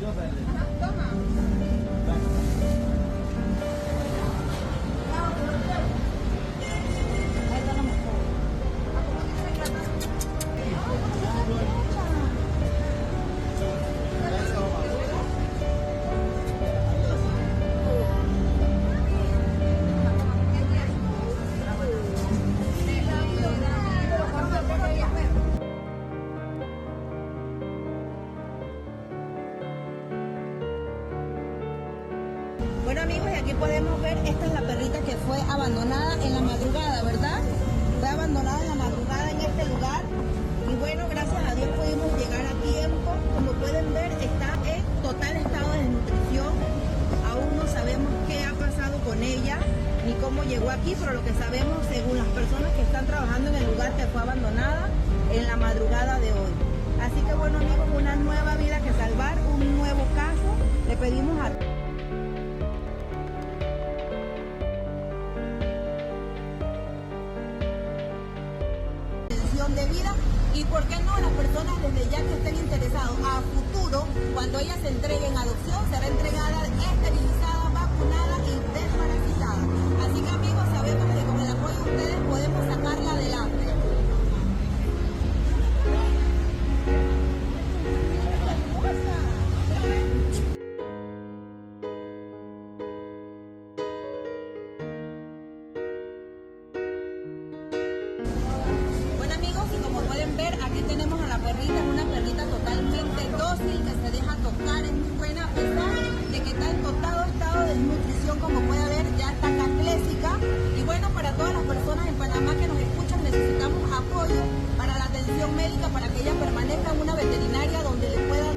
Toma. Bueno amigos, y aquí podemos ver, esta es la perrita que fue abandonada en la madrugada, ¿verdad? Fue abandonada en la madrugada en este lugar. Y bueno, gracias a Dios pudimos llegar a tiempo. Como pueden ver, está en total estado de desnutrición. Aún no sabemos qué ha pasado con ella, ni cómo llegó aquí, pero lo que sabemos, según las personas que están trabajando en el lugar, que fue abandonada en la madrugada de hoy. Así que bueno amigos, una nueva vida que salvar, un nuevo caso. Le pedimos a de vida, y por qué no, las personas desde ya que estén interesados a futuro, cuando ella se entregue en adopción, será entregada esterilizada, vacunada y desparasitada. Así que amigos, sabemos que con el apoyo de ustedes podemos sacarla adelante. Ver, aquí tenemos a la perrita, es una perrita totalmente dócil, que se deja tocar, es muy buena, a pesar de que está en total estado de desnutrición, como puede ver, ya está caclésica. Y bueno, para todas las personas en Panamá que nos escuchan, necesitamos apoyo para la atención médica, para que ella permanezca en una veterinaria donde le pueda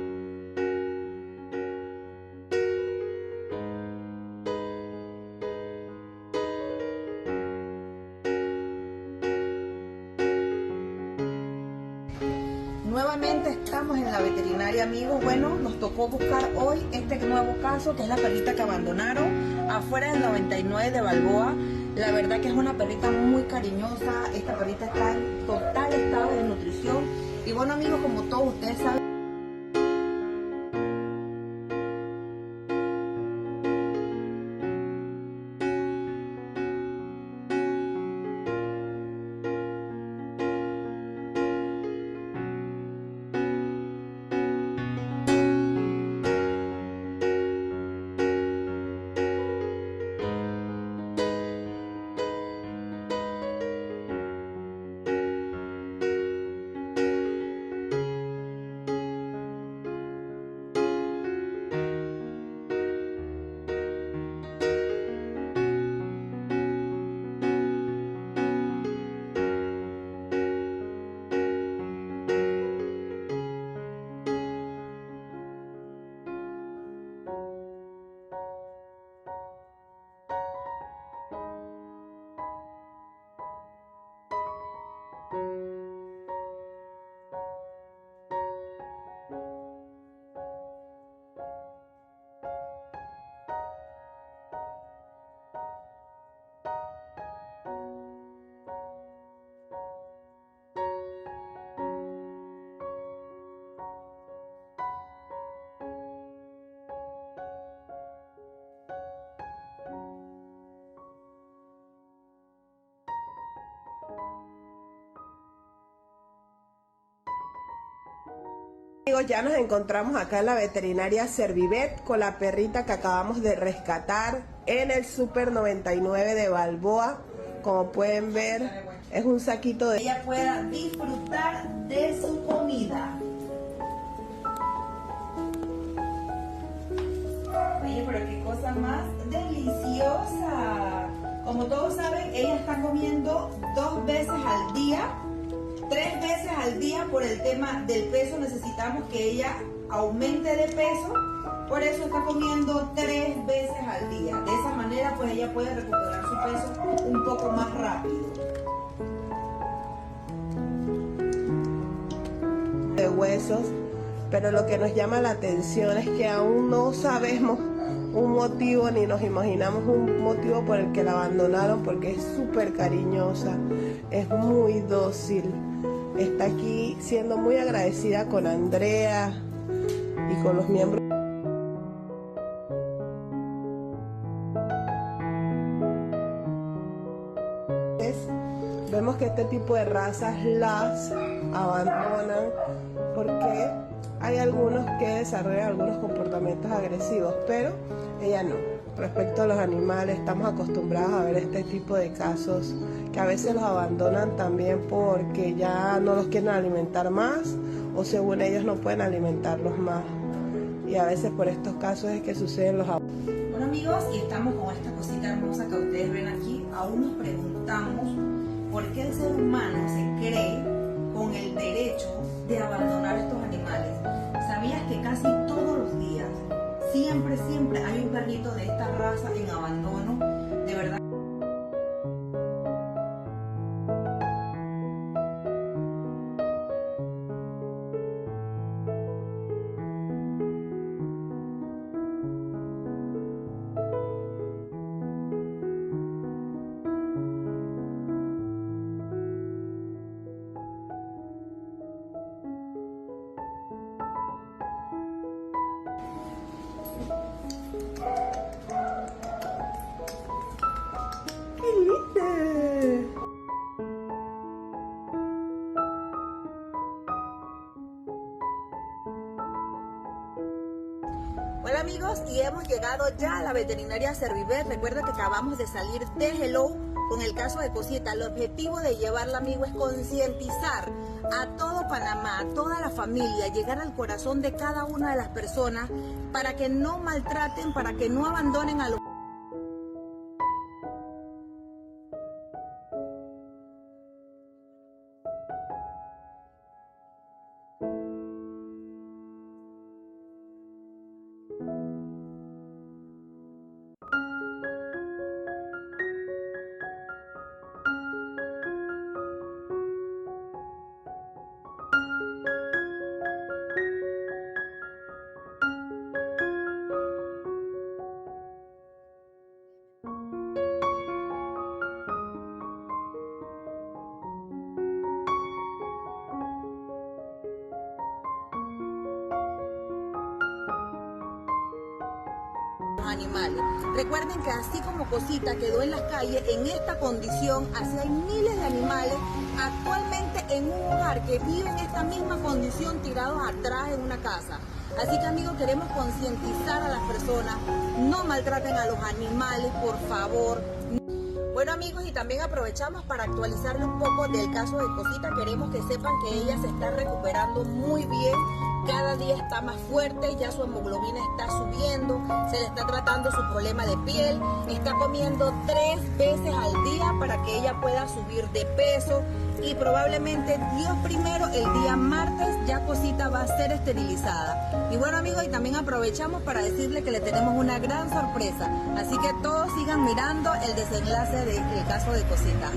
Nuevamente estamos en la veterinaria, amigos. Bueno, nos tocó buscar hoy este nuevo caso, que es la perrita que abandonaron afuera del 99 de Balboa. La verdad que es una perrita muy cariñosa. Esta perrita está en total estado de nutrición. Y bueno amigos, como todos ustedes saben, amigos, ya nos encontramos acá en la veterinaria Servivet con la perrita que acabamos de rescatar en el Super 99 de Balboa. Como pueden ver, es un saquito de... ella pueda disfrutar de su comida. Oye, pero qué cosa más deliciosa. Como todos saben, ella está comiendo 2 veces al día. 3 veces al día por el tema del peso. Necesitamos que ella aumente de peso, por eso está comiendo 3 veces al día. De esa manera pues ella puede recuperar su peso un poco más rápido. De huesos, pero lo que nos llama la atención es que aún no sabemos un motivo ni nos imaginamos un motivo por el que la abandonaron, porque es súper cariñosa, es muy dócil. Está aquí siendo muy agradecida con Andrea y con los miembros vemos que este tipo de razas las abandonan porque hay algunos que desarrollan algunos comportamientos agresivos, pero ella no. Respecto a los animales, estamos acostumbrados a ver este tipo de casos que a veces los abandonan también porque ya no los quieren alimentar más o según ellos no pueden alimentarlos más. Y a veces por estos casos es que suceden los abusos. Bueno amigos, y estamos con esta cosita hermosa que ustedes ven aquí. Aún nos preguntamos por qué el ser humano se cree con el derecho de abandonar estos animales. ¿Sabías que casi todos los días, siempre hay un perrito de esta raza en abandono? De verdad. ¡Qué linda! Hola amigos, y hemos llegado ya a la veterinaria Servivet. Recuerda que acabamos de salir de Hello con el caso de Cosita. El objetivo de llevarla, amigo, es concientizar a todo Panamá, a toda la familia, llegar al corazón de cada una de las personas para que no maltraten, para que no abandonen a los animales. Recuerden que así como Cosita quedó en las calles en esta condición, así hay miles de animales actualmente en un hogar que viven esta misma condición tirados atrás en una casa. Así que amigos, queremos concientizar a las personas, no maltraten a los animales, por favor. Bueno amigos, y también aprovechamos para actualizarle un poco del caso de Cosita. Queremos que sepan que ella se está recuperando muy bien. Cada día está más fuerte, ya su hemoglobina está subiendo, se le está tratando su problema de piel, está comiendo 3 veces al día para que ella pueda subir de peso y probablemente Dios primero el día martes ya Cosita va a ser esterilizada. Y bueno amigos, y también aprovechamos para decirle que le tenemos una gran sorpresa, así que todos sigan mirando el desenlace del caso de Cosita.